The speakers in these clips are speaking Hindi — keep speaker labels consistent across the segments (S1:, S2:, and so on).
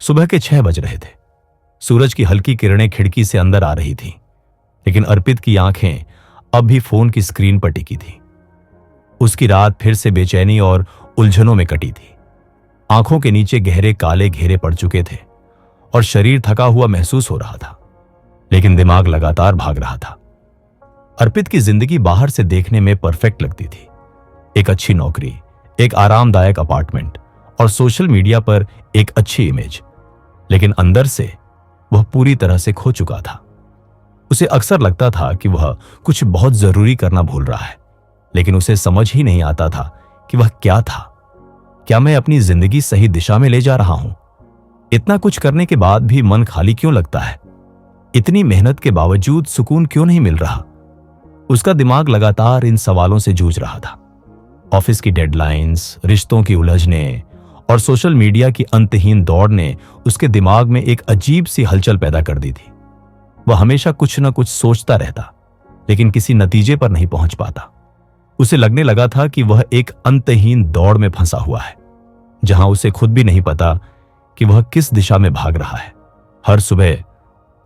S1: सुबह के 6 बज रहे थे। सूरज की हल्की किरणें खिड़की से अंदर आ रही थीं, लेकिन अर्पित की आंखें अब भी फोन की स्क्रीन पर टिकी थी। उसकी रात फिर से बेचैनी और उलझनों में कटी थी। आंखों के नीचे गहरे काले घेरे पड़ चुके थे और शरीर थका हुआ महसूस हो रहा था, लेकिन दिमाग लगातार भाग रहा था। अर्पित की जिंदगी बाहर से देखने में परफेक्ट लगती थी। एक अच्छी नौकरी, एक आरामदायक अपार्टमेंट और सोशल मीडिया पर एक अच्छी इमेज, लेकिन अंदर से वह पूरी तरह से खो चुका था। उसे अक्सर लगता था कि वह कुछ बहुत जरूरी करना भूल रहा है, लेकिन उसे समझ ही नहीं आता था कि वह क्या था। क्या मैं अपनी जिंदगी सही दिशा में ले जा रहा हूं? इतना कुछ करने के बाद भी मन खाली क्यों लगता है? इतनी मेहनत के बावजूद सुकून क्यों नहीं मिल रहा? उसका दिमाग लगातार इन सवालों से जूझ रहा था। ऑफिस की डेडलाइंस, रिश्तों की उलझने और सोशल मीडिया की अंतहीन दौड़ ने उसके दिमाग में एक अजीब सी हलचल पैदा कर दी थी। वह हमेशा कुछ न कुछ सोचता रहता, लेकिन किसी नतीजे पर नहीं पहुंच पाता। उसे लगने लगा था कि वह एक अंतहीन दौड़ में फंसा हुआ है, जहां उसे खुद भी नहीं पता कि वह किस दिशा में भाग रहा है। हर सुबह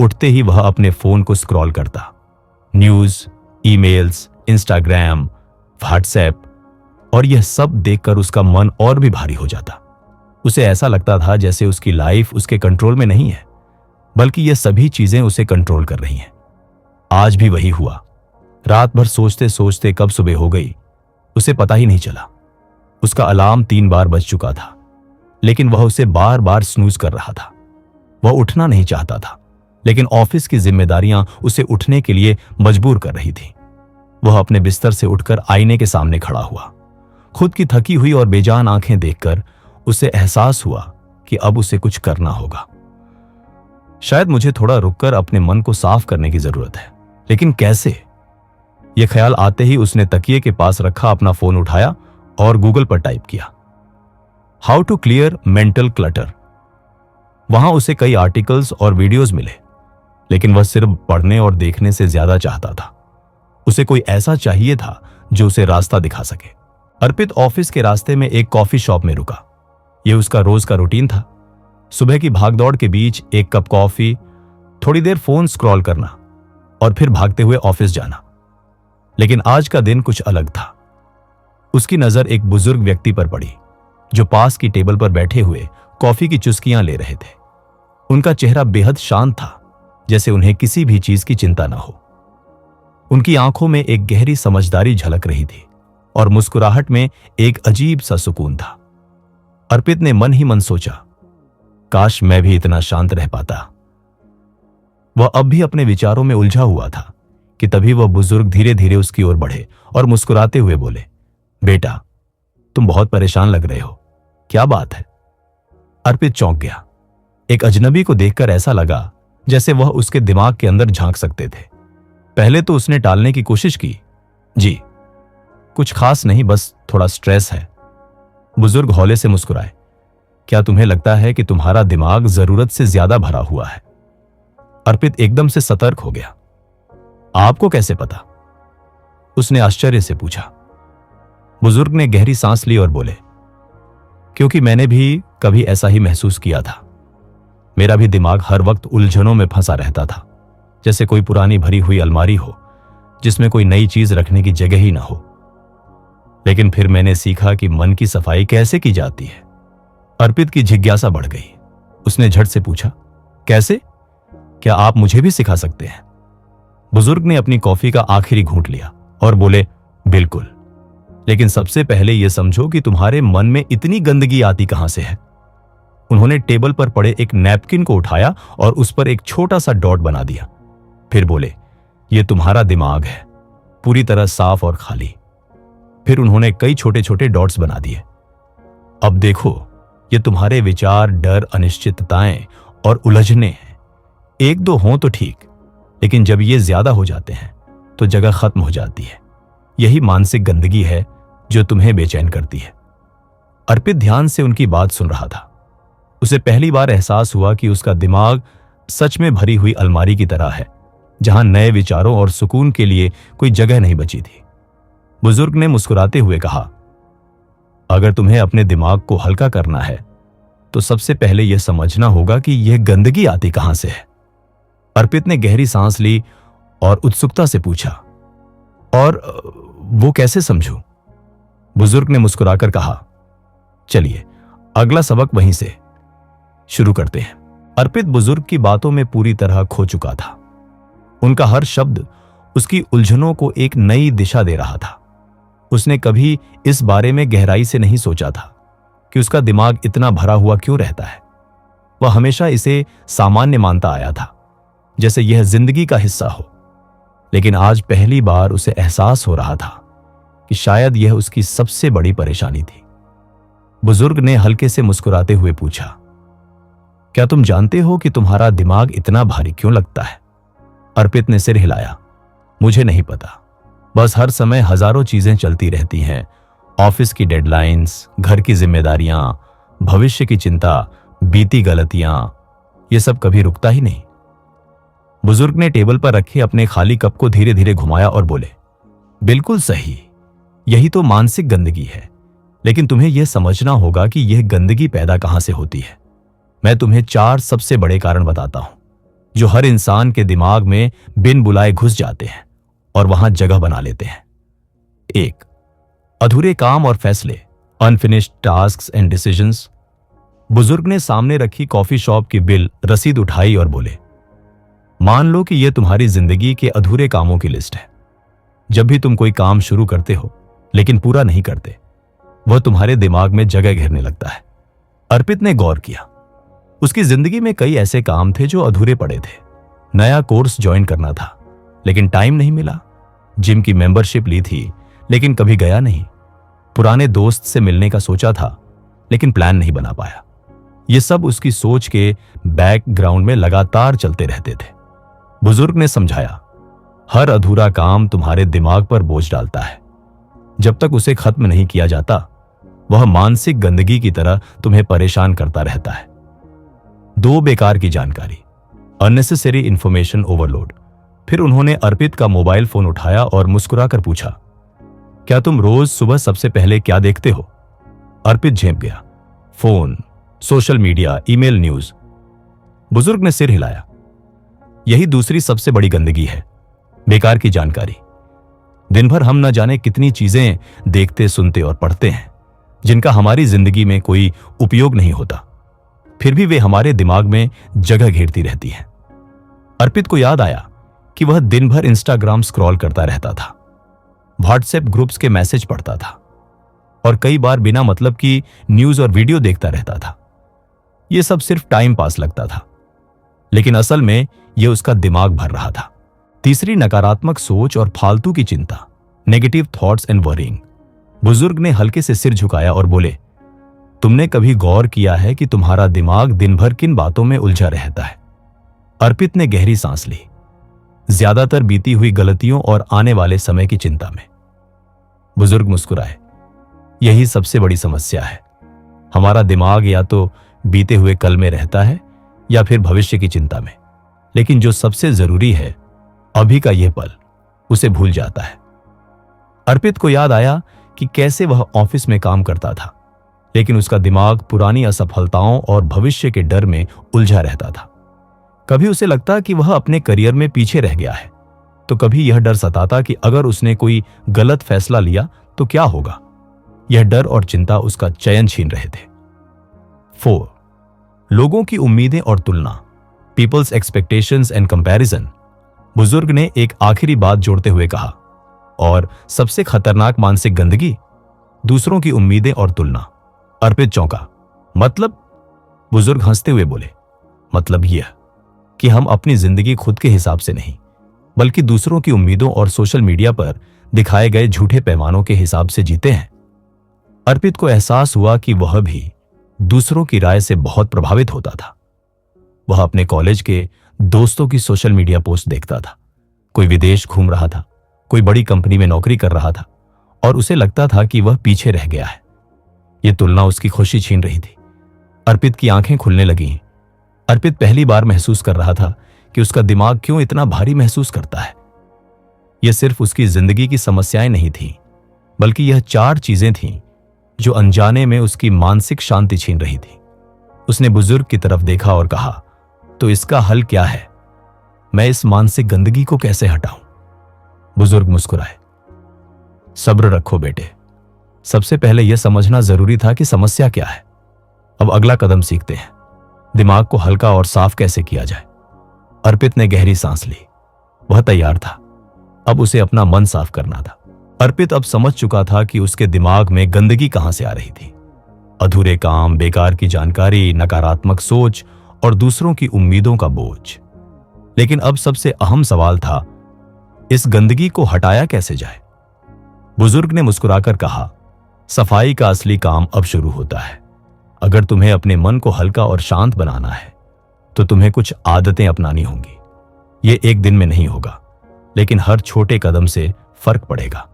S1: उठते ही वह अपने फोन को स्क्रॉल करता। न्यूज, ईमेल्स, इंस्टाग्राम, व्हाट्सएप, और यह सब देखकर उसका मन और भी भारी हो जाता। उसे ऐसा लगता था जैसे उसकी लाइफ उसके कंट्रोल में नहीं है, बल्कि यह सभी चीजें उसे कंट्रोल कर रही हैं। आज भी वही हुआ। रात भर सोचते सोचते कब सुबह हो गई उसे पता ही नहीं चला। उसका अलार्म 3 बार बज चुका था, लेकिन वह उसे बार बार स्नूज कर रहा था। वह उठना नहीं चाहता था, लेकिन ऑफिस की जिम्मेदारियां उसे उठने के लिए मजबूर कर रही थी। वह अपने बिस्तर से उठकर आईने के सामने खड़ा हुआ। खुद की थकी हुई और बेजान आंखें देखकर उसे एहसास हुआ कि अब उसे कुछ करना होगा। शायद मुझे थोड़ा रुककर अपने मन को साफ करने की जरूरत है, लेकिन कैसे? यह ख्याल आते ही उसने तकिए के पास रखा अपना फोन उठाया और गूगल पर टाइप किया, how to clear mental clutter. वहां उसे कई आर्टिकल्स और वीडियोस मिले, लेकिन वह सिर्फ पढ़ने और देखने से ज्यादा चाहता था। उसे कोई ऐसा चाहिए था जो उसे रास्ता दिखा सके। अर्पित ऑफिस के रास्ते में एक कॉफी शॉप में रुका। यह उसका रोज का रूटीन था। सुबह की भागदौड़ के बीच एक कप कॉफी, थोड़ी देर फोन स्क्रॉल करना और फिर भागते हुए ऑफिस जाना। लेकिन आज का दिन कुछ अलग था। उसकी नजर एक बुजुर्ग व्यक्ति पर पड़ी, जो पास की टेबल पर बैठे हुए कॉफी की चुस्कियां ले रहे थे। उनका चेहरा बेहद शांत था, जैसे उन्हें किसी भी चीज की चिंता न हो। उनकी आंखों में एक गहरी समझदारी झलक रही थी और मुस्कुराहट में एक अजीब सा सुकून था। अर्पित ने मन ही मन सोचा, काश मैं भी इतना शांत रह पाता। वह अब भी अपने विचारों में उलझा हुआ था कि तभी वह बुजुर्ग धीरे धीरे उसकी ओर बढ़े और मुस्कुराते हुए बोले, बेटा, तुम बहुत परेशान लग रहे हो, क्या बात है? अर्पित चौंक गया। एक अजनबी को देखकर ऐसा लगा जैसे वह उसके दिमाग के अंदर झांक सकते थे। पहले तो उसने टालने की कोशिश की, जी कुछ खास नहीं, बस थोड़ा स्ट्रेस है। बुजुर्ग हौले से मुस्कुराए, क्या तुम्हें लगता है कि तुम्हारा दिमाग जरूरत से ज्यादा भरा हुआ है? अर्पित एकदम से सतर्क हो गया। आपको कैसे पता? उसने आश्चर्य से पूछा। बुजुर्ग ने गहरी सांस ली और बोले, क्योंकि मैंने भी कभी ऐसा ही महसूस किया था। मेरा भी दिमाग हर वक्त उलझनों में फंसा रहता था, जैसे कोई पुरानी भरी हुई अलमारी हो जिसमें कोई नई चीज रखने की जगह ही ना हो। लेकिन फिर मैंने सीखा कि मन की सफाई कैसे की जाती है। अर्पित की जिज्ञासा बढ़ गई। उसने झट से पूछा, कैसे? क्या आप मुझे भी सिखा सकते हैं? बुजुर्ग ने अपनी कॉफी का आखिरी घूंट लिया और बोले, बिल्कुल, लेकिन सबसे पहले यह समझो कि तुम्हारे मन में इतनी गंदगी आती कहां से है। उन्होंने टेबल पर पड़े एक नैपकिन को उठाया और उस पर एक छोटा सा डॉट बना दिया। फिर बोले, यह तुम्हारा दिमाग है, पूरी तरह साफ और खाली। फिर उन्होंने कई छोटे छोटे डॉट्स बना दिए। अब देखो, ये तुम्हारे विचार, डर, अनिश्चितताएं और उलझने हैं। एक दो हों तो ठीक, लेकिन जब ये ज्यादा हो जाते हैं तो जगह खत्म हो जाती है। यही मानसिक गंदगी है जो तुम्हें बेचैन करती है। अर्पित ध्यान से उनकी बात सुन रहा था। उसे पहली बार एहसास हुआ कि उसका दिमाग सच में भरी हुई अलमारी की तरह है, जहां नए विचारों और सुकून के लिए कोई जगह नहीं बची थी। बुजुर्ग ने मुस्कुराते हुए कहा, अगर तुम्हें अपने दिमाग को हल्का करना है तो सबसे पहले यह समझना होगा कि यह गंदगी आती कहां से है। अर्पित ने गहरी सांस ली और उत्सुकता से पूछा, और वो कैसे समझूं? बुजुर्ग ने मुस्कुराकर कहा, चलिए अगला सबक वहीं से शुरू करते हैं। अर्पित बुजुर्ग की बातों में पूरी तरह खो चुका था। उनका हर शब्द उसकी उलझनों को एक नई दिशा दे रहा था। उसने कभी इस बारे में गहराई से नहीं सोचा था कि उसका दिमाग इतना भरा हुआ क्यों रहता है। वह हमेशा इसे सामान्य मानता आया था, जैसे यह जिंदगी का हिस्सा हो। लेकिन आज पहली बार उसे एहसास हो रहा था कि शायद यह उसकी सबसे बड़ी परेशानी थी। बुजुर्ग ने हल्के से मुस्कुराते हुए पूछा, क्या तुम जानते हो कि तुम्हारा दिमाग इतना भारी क्यों लगता है? अर्पित ने सिर हिलाया, मुझे नहीं पता। बस हर समय हजारों चीजें चलती रहती हैं। ऑफिस की डेडलाइंस, घर की जिम्मेदारियां, भविष्य की चिंता, बीती गलतियां, ये सब कभी रुकता ही नहीं। बुजुर्ग ने टेबल पर रखे अपने खाली कप को धीरे धीरे घुमाया और बोले, बिल्कुल सही, यही तो मानसिक गंदगी है। लेकिन तुम्हें यह समझना होगा कि यह गंदगी पैदा कहां से होती है। मैं तुम्हें 4 सबसे बड़े कारण बताता हूं, जो हर इंसान के दिमाग में बिन बुलाए घुस जाते हैं और वहां जगह बना लेते हैं। 1, अधूरे काम और फैसले, अनफिनिश्ड टास्क्स एंड डिसीजंस। बुजुर्ग ने सामने रखी कॉफी शॉप की बिल रसीद उठाई और बोले, मान लो कि यह तुम्हारी जिंदगी के अधूरे कामों की लिस्ट है। जब भी तुम कोई काम शुरू करते हो लेकिन पूरा नहीं करते, वह तुम्हारे दिमाग में जगह घेरने लगता है। अर्पित ने गौर किया। उसकी जिंदगी में कई ऐसे काम थे जो अधूरे पड़े थे। नया कोर्स ज्वाइन करना था लेकिन टाइम नहीं मिला। जिम की मेंबरशिप ली थी लेकिन कभी गया नहीं। पुराने दोस्त से मिलने का सोचा था लेकिन प्लान नहीं बना पाया। ये सब उसकी सोच के बैकग्राउंड में लगातार चलते रहते थे। बुजुर्ग ने समझाया, हर अधूरा काम तुम्हारे दिमाग पर बोझ डालता है। जब तक उसे खत्म नहीं किया जाता, वह मानसिक गंदगी की तरह तुम्हें परेशान करता रहता है। 2, बेकार की जानकारी, अननेसेसरी इंफॉर्मेशन ओवरलोड। फिर उन्होंने अर्पित का मोबाइल फोन उठाया और मुस्कुराकर पूछा, क्या तुम रोज सुबह सबसे पहले क्या देखते हो? अर्पित झेंप गया, phone, social media, email, news. बुजुर्ग ने सिर हिलाया, यही दूसरी सबसे बड़ी गंदगी है, बेकार की जानकारी। दिन भर हम न जाने कितनी चीजें देखते, सुनते और पढ़ते हैं जिनका हमारी जिंदगी में कोई उपयोग नहीं होता, फिर भी वे हमारे दिमाग में जगह घेरती रहती हैं। अर्पित को याद आया कि वह दिन भर इंस्टाग्राम स्क्रॉल करता रहता था, व्हाट्सएप ग्रुप्स के मैसेज पढ़ता था और कई बार बिना मतलब की न्यूज और वीडियो देखता रहता था। यह सब सिर्फ टाइम पास लगता था, लेकिन असल में यह उसका दिमाग भर रहा था। तीसरी, नकारात्मक सोच और फालतू की चिंता, नेगेटिव थॉट्स एंड वरिंग। बुजुर्ग ने हल्के से सिर झुकाया और बोले, तुमने कभी गौर किया है कि तुम्हारा दिमाग दिन भर किन बातों में उलझा रहता है? अर्पित ने गहरी सांस ली, ज्यादातर बीती हुई गलतियों और आने वाले समय की चिंता में। बुजुर्ग मुस्कुराए, यही सबसे बड़ी समस्या है। हमारा दिमाग या तो बीते हुए कल में रहता है या फिर भविष्य की चिंता में, लेकिन जो सबसे जरूरी है, अभी का यह पल, उसे भूल जाता है। अर्पित को याद आया कि कैसे वह ऑफिस में काम करता था, लेकिन उसका दिमाग पुरानी असफलताओं और भविष्य के डर में उलझा रहता था। कभी उसे लगता कि वह अपने करियर में पीछे रह गया है, तो कभी यह डर सताता कि अगर उसने कोई गलत फैसला लिया तो क्या होगा। यह डर और चिंता उसका चयन छीन रहे थे। 4, लोगों की उम्मीदें और तुलना, पीपल्स एक्सपेक्टेशंस एंड कंपैरिजन। बुजुर्ग ने एक आखिरी बात जोड़ते हुए कहा, और सबसे खतरनाक मानसिक गंदगी, दूसरों की उम्मीदें और तुलना। अर्पित चौंका, मतलब? बुजुर्ग हंसते हुए बोले, मतलब यह कि हम अपनी जिंदगी खुद के हिसाब से नहीं, बल्कि दूसरों की उम्मीदों और सोशल मीडिया पर दिखाए गए झूठे पैमानों के हिसाब से जीते हैं। अर्पित को एहसास हुआ कि वह भी दूसरों की राय से बहुत प्रभावित होता था। वह अपने कॉलेज के दोस्तों की सोशल मीडिया पोस्ट देखता था। कोई विदेश घूम रहा था, कोई बड़ी कंपनी में नौकरी कर रहा था, और उसे लगता था कि वह पीछे रह गया है। यह तुलना उसकी खुशी छीन रही थी। अर्पित की आंखें खुलने लगीं। अर्पित पहली बार महसूस कर रहा था कि उसका दिमाग क्यों इतना भारी महसूस करता है। यह सिर्फ उसकी जिंदगी की समस्याएं नहीं थीं, बल्कि यह 4 चीजें थीं जो अनजाने में उसकी मानसिक शांति छीन रही थी। उसने बुजुर्ग की तरफ देखा और कहा, तो इसका हल क्या है? मैं इस मानसिक गंदगी को कैसे हटाऊं? बुजुर्ग मुस्कुराए। सब्र रखो बेटे, सबसे पहले यह समझना जरूरी था कि समस्या क्या है। अब अगला कदम सीखते हैं, दिमाग को हल्का और साफ कैसे किया जाए। अर्पित ने गहरी सांस ली। वह तैयार था, अब उसे अपना मन साफ करना था। अर्पित अब समझ चुका था कि उसके दिमाग में गंदगी कहां से आ रही थी। अधूरे काम, बेकार की जानकारी, नकारात्मक सोच और दूसरों की उम्मीदों का बोझ। लेकिन अब सबसे अहम सवाल था, इस गंदगी को हटाया कैसे जाए? बुजुर्ग ने मुस्कुराकर कहा, सफाई का असली काम अब शुरू होता है। अगर तुम्हें अपने मन को हल्का और शांत बनाना है तो तुम्हें कुछ आदतें अपनानी होंगी। यह एक दिन में नहीं होगा, लेकिन हर छोटे कदम से फर्क पड़ेगा।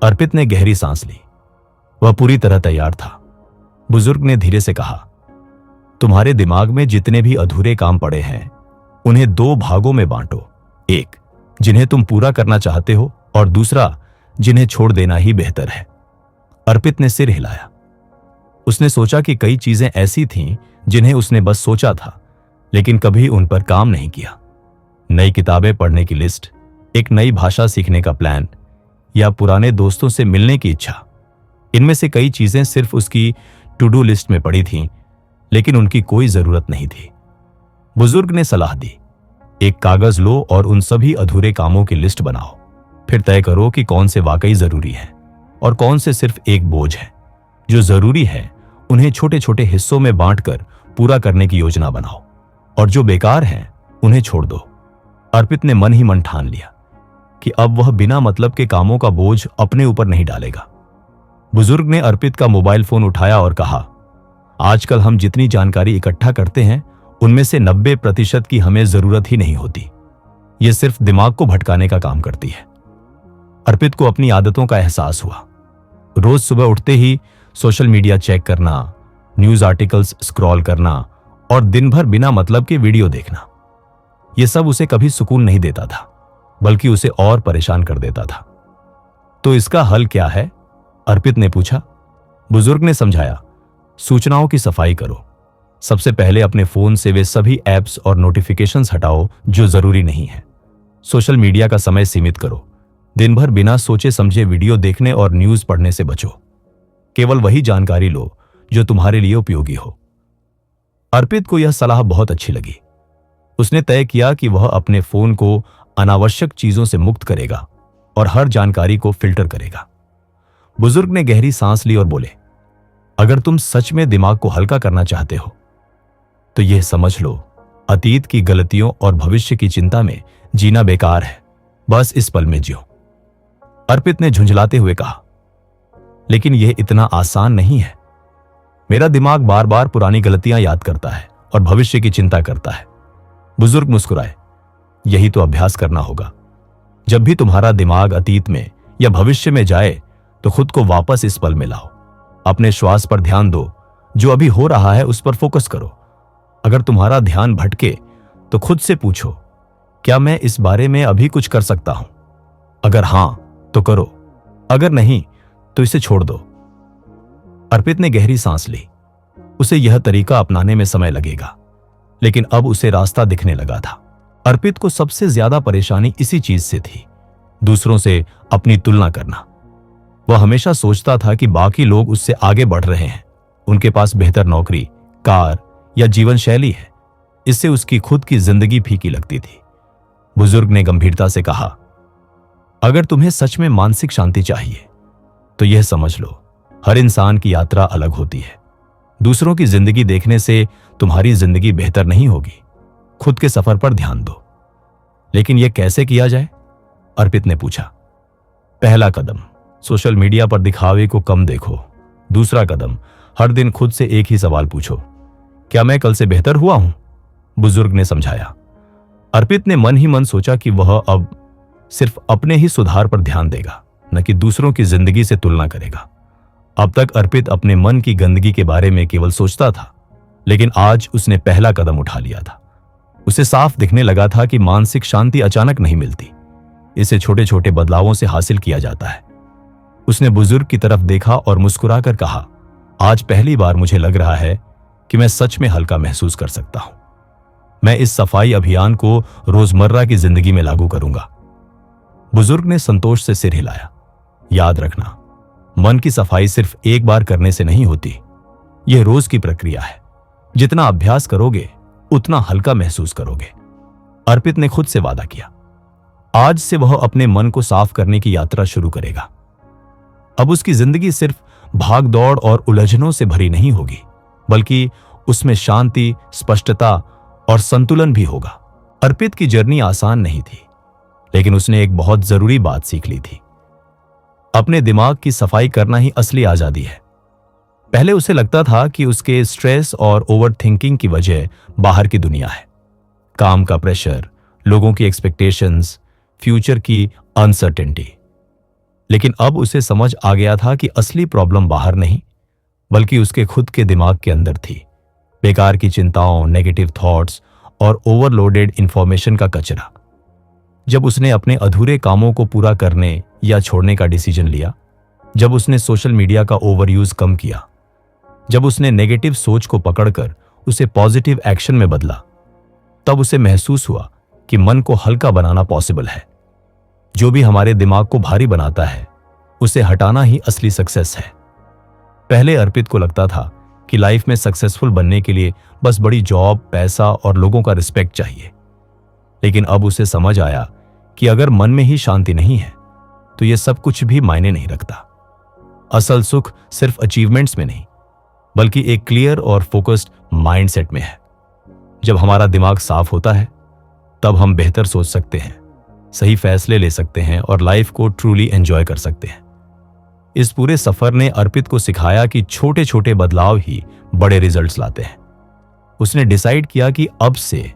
S1: अर्पित ने गहरी सांस ली। वह पूरी तरह तैयार था। बुजुर्ग ने धीरे से कहा, तुम्हारे दिमाग में जितने भी अधूरे काम पड़े हैं उन्हें 2 भागों में बांटो। एक, जिन्हें तुम पूरा करना चाहते हो, और दूसरा, जिन्हें छोड़ देना ही बेहतर है। अर्पित ने सिर हिलाया। उसने सोचा कि कई चीजें ऐसी थीं जिन्हें उसने बस सोचा था, लेकिन कभी उन पर काम नहीं किया। नई किताबें पढ़ने की लिस्ट, एक नई भाषा सीखने का प्लान, या पुराने दोस्तों से मिलने की इच्छा। इनमें से कई चीजें सिर्फ उसकी टू डू लिस्ट में पड़ी थीं, लेकिन उनकी कोई जरूरत नहीं थी। बुजुर्ग ने सलाह दी, एक कागज लो और उन सभी अधूरे कामों की लिस्ट बनाओ। फिर तय करो कि कौन से वाकई जरूरी है और कौन से सिर्फ एक बोझ है। जो जरूरी है उन्हें छोटे छोटे हिस्सों में बांटकर पूरा करने की योजना बनाओ, और जो बेकार हैं उन्हें छोड़ दो। अर्पित ने मन ही मन ठान लिया कि अब वह बिना मतलब के कामों का बोझ अपने ऊपर नहीं डालेगा। बुजुर्ग ने अर्पित का मोबाइल फोन उठाया और कहा, आजकल हम जितनी जानकारी इकट्ठा करते हैं उनमें से 90% की हमें जरूरत ही नहीं होती। यह सिर्फ दिमाग को भटकाने का काम करती है। अर्पित को अपनी आदतों का एहसास हुआ। रोज सुबह उठते ही सोशल मीडिया चेक करना, न्यूज आर्टिकल्स स्क्रॉल करना और दिन भर बिना मतलब के वीडियो देखना, यह सब उसे कभी सुकून नहीं देता था, बल्कि उसे और परेशान कर देता था। तो इसका हल क्या है? अर्पित ने पूछा। बुजुर्ग ने समझाया, सूचनाओं की सफाई करो। सबसे पहले अपने फोन से वे सभी ऐप्स और नोटिफिकेशंस हटाओ जो जरूरी नहीं है। सोशल मीडिया का समय सीमित करो। दिन भर बिना सोचे समझे वीडियो देखने और न्यूज पढ़ने से बचो। केवल वही जानकारी लो जो तुम्हारे लिए उपयोगी हो। अर्पित को यह सलाह बहुत अच्छी लगी। उसने तय किया कि वह अपने फोन को अनावश्यक चीजों से मुक्त करेगा और हर जानकारी को फिल्टर करेगा। बुजुर्ग ने गहरी सांस ली और बोले, अगर तुम सच में दिमाग को हल्का करना चाहते हो तो यह समझ लो, अतीत की गलतियों और भविष्य की चिंता में जीना बेकार है। बस इस पल में जियो। अर्पित ने झुंझलाते हुए कहा, लेकिन यह इतना आसान नहीं है। मेरा दिमाग बार बार पुरानी गलतियां याद करता है और भविष्य की चिंता करता है। बुजुर्ग मुस्कुराए। यही तो अभ्यास करना होगा। जब भी तुम्हारा दिमाग अतीत में या भविष्य में जाए तो खुद को वापस इस पल में लाओ। अपने श्वास पर ध्यान दो। जो अभी हो रहा है उस पर फोकस करो। अगर तुम्हारा ध्यान भटके तो खुद से पूछो, क्या मैं इस बारे में अभी कुछ कर सकता हूं? अगर हां तो करो, अगर नहीं तो इसे छोड़ दो। अर्पित ने गहरी सांस ली। उसे यह तरीका अपनाने में समय लगेगा, लेकिन अब उसे रास्ता दिखने लगा था। अर्पित को सबसे ज्यादा परेशानी इसी चीज से थी, दूसरों से अपनी तुलना करना। वह हमेशा सोचता था कि बाकी लोग उससे आगे बढ़ रहे हैं, उनके पास बेहतर नौकरी, कार या जीवन शैली है। इससे उसकी खुद की जिंदगी फीकी लगती थी। बुजुर्ग ने गंभीरता से कहा, अगर तुम्हें सच में मानसिक शांति चाहिए तो यह समझ लो, हर इंसान की यात्रा अलग होती है। दूसरों की जिंदगी देखने से तुम्हारी जिंदगी बेहतर नहीं होगी। खुद के सफर पर ध्यान दो। लेकिन यह कैसे किया जाए? अर्पित ने पूछा। पहला कदम, सोशल मीडिया पर दिखावे को कम देखो। दूसरा कदम, हर दिन खुद से एक ही सवाल पूछो, क्या मैं कल से बेहतर हुआ हूं? बुजुर्ग ने समझाया। अर्पित ने मन ही मन सोचा कि वह अब सिर्फ अपने ही सुधार पर ध्यान देगा, न कि दूसरों की जिंदगी से तुलना करेगा। अब तक अर्पित अपने मन की गंदगी के बारे में केवल सोचता था, लेकिन आज उसने पहला कदम उठा लिया था। उसे साफ दिखने लगा था कि मानसिक शांति अचानक नहीं मिलती, इसे छोटे छोटे बदलावों से हासिल किया जाता है। उसने बुजुर्ग की तरफ देखा और मुस्कुराकर कहा, आज पहली बार मुझे लग रहा है कि मैं सच में हल्का महसूस कर सकता हूं। मैं इस सफाई अभियान को रोजमर्रा की जिंदगी में लागू करूंगा। बुजुर्ग ने संतोष से सिर हिलाया। याद रखना, मन की सफाई सिर्फ एक बार करने से नहीं होती, यह रोज की प्रक्रिया है। जितना अभ्यास करोगे उतना हल्का महसूस करोगे। अर्पित ने खुद से वादा किया। आज से वह अपने मन को साफ करने की यात्रा शुरू करेगा। अब उसकी जिंदगी सिर्फ भाग दौड़ और उलझनों से भरी नहीं होगी, बल्कि उसमें शांति, स्पष्टता और संतुलन भी होगा। अर्पित की जर्नी आसान नहीं थी, लेकिन उसने एक बहुत जरूरी बात सीख ली थी। अपने दिमाग की सफाई करना ही असली आजादी है। पहले उसे लगता था कि उसके स्ट्रेस और ओवर थिंकिंग की वजह बाहर की दुनिया है, काम का प्रेशर, लोगों की एक्सपेक्टेशंस, फ्यूचर की अनसर्टेनिटी। लेकिन अब उसे समझ आ गया था कि असली प्रॉब्लम बाहर नहीं, बल्कि उसके खुद के दिमाग के अंदर थी। बेकार की चिंताओं, नेगेटिव थॉट्स और ओवरलोडेड इंफॉर्मेशन का कचरा। जब उसने अपने अधूरे कामों को पूरा करने या छोड़ने का डिसीजन लिया, जब उसने सोशल मीडिया का ओवरयूज कम किया, जब उसने नेगेटिव सोच को पकड़कर उसे पॉजिटिव एक्शन में बदला, तब उसे महसूस हुआ कि मन को हल्का बनाना पॉसिबल है। जो भी हमारे दिमाग को भारी बनाता है, उसे हटाना ही असली सक्सेस है। पहले अर्पित को लगता था कि लाइफ में सक्सेसफुल बनने के लिए बस बड़ी जॉब, पैसा और लोगों का रिस्पेक्ट चाहिए। लेकिन अब उसे समझ आया कि अगर मन में ही शांति नहीं है, तो यह सब कुछ भी मायने नहीं रखता। असल सुख सिर्फ अचीवमेंट्स में नहीं, बल्कि एक क्लियर और फोकस्ड माइंडसेट में है। जब हमारा दिमाग साफ होता है, तब हम बेहतर सोच सकते हैं, सही फैसले ले सकते हैं और लाइफ को ट्रूली एंजॉय कर सकते हैं। इस पूरे सफर ने अर्पित को सिखाया कि छोटे छोटे बदलाव ही बड़े रिजल्ट्स लाते हैं। उसने डिसाइड किया कि अब से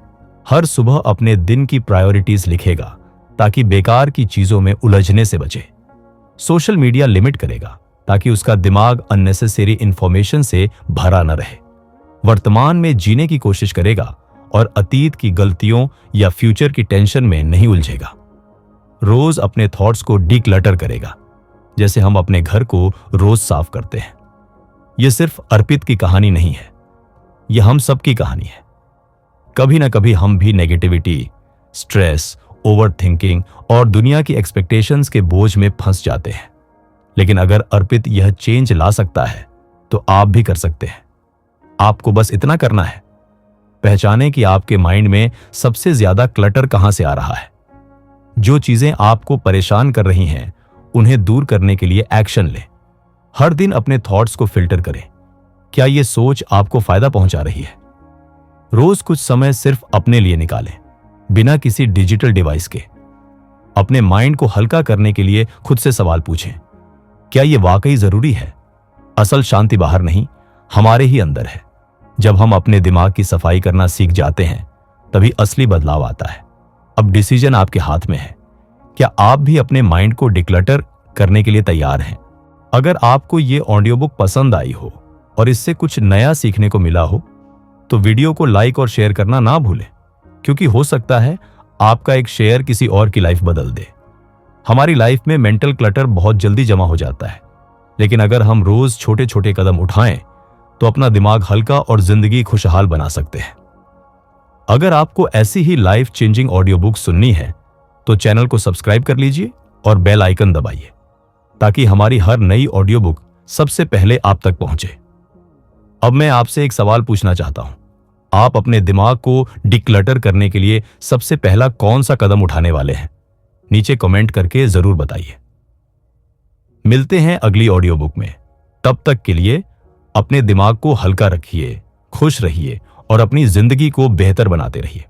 S1: हर सुबह अपने दिन की प्रायोरिटीज लिखेगा, ताकि बेकार की चीजों में उलझने से बचे। सोशल मीडिया लिमिट करेगा, ताकि उसका दिमाग अननेसेसरी इंफॉर्मेशन से भरा न रहे। वर्तमान में जीने की कोशिश करेगा और अतीत की गलतियों या फ्यूचर की टेंशन में नहीं उलझेगा। रोज अपने थॉट्स को डिक्लटर करेगा, जैसे हम अपने घर को रोज साफ करते हैं। यह सिर्फ अर्पित की कहानी नहीं है, यह हम सबकी कहानी है। कभी ना कभी हम भी नेगेटिविटी, स्ट्रेस, ओवर थिंकिंग और दुनिया की एक्सपेक्टेशंस के बोझ में फंस जाते हैं। लेकिन अगर अर्पित यह चेंज ला सकता है, तो आप भी कर सकते हैं। आपको बस इतना करना है, पहचानें कि आपके माइंड में सबसे ज्यादा क्लटर कहां से आ रहा है। जो चीजें आपको परेशान कर रही हैं, उन्हें दूर करने के लिए एक्शन लें। हर दिन अपने थॉट्स को फिल्टर करें। क्या यह सोच आपको फायदा पहुंचा रही है? रोज कुछ समय सिर्फ अपने लिए निकालें, बिना किसी डिजिटल डिवाइस के। अपने माइंड को हल्का करने के लिए खुद से सवाल पूछें, क्या यह वाकई जरूरी है? असल शांति बाहर नहीं, हमारे ही अंदर है। जब हम अपने दिमाग की सफाई करना सीख जाते हैं, तभी असली बदलाव आता है। अब डिसीजन आपके हाथ में है। क्या आप भी अपने माइंड को डिक्लटर करने के लिए तैयार हैं? अगर आपको ये ऑडियो बुक पसंद आई हो और इससे कुछ नया सीखने को मिला हो, तो वीडियो को लाइक और शेयर करना ना भूलें, क्योंकि हो सकता है आपका एक शेयर किसी और की लाइफ बदल दे। हमारी लाइफ में मेंटल क्लटर बहुत जल्दी जमा हो जाता है, लेकिन अगर हम रोज छोटे छोटे कदम उठाएं, तो अपना दिमाग हल्का और जिंदगी खुशहाल बना सकते हैं। अगर आपको ऐसी ही लाइफ चेंजिंग ऑडियो बुक सुननी है, तो चैनल को सब्सक्राइब कर लीजिए और बेल आइकन दबाइए, ताकि हमारी हर नई ऑडियो बुक सबसे पहले आप तक पहुंचे। अब मैं आपसे एक सवाल पूछना चाहता हूं। आप अपने दिमाग को डिक्लटर करने के लिए सबसे पहला कौन सा कदम उठाने वाले हैं? नीचे कमेंट करके जरूर बताइए। मिलते हैं अगली ऑडियो बुक में। तब तक के लिए अपने दिमाग को हल्का रखिए, खुश रहिए और अपनी जिंदगी को बेहतर बनाते रहिए।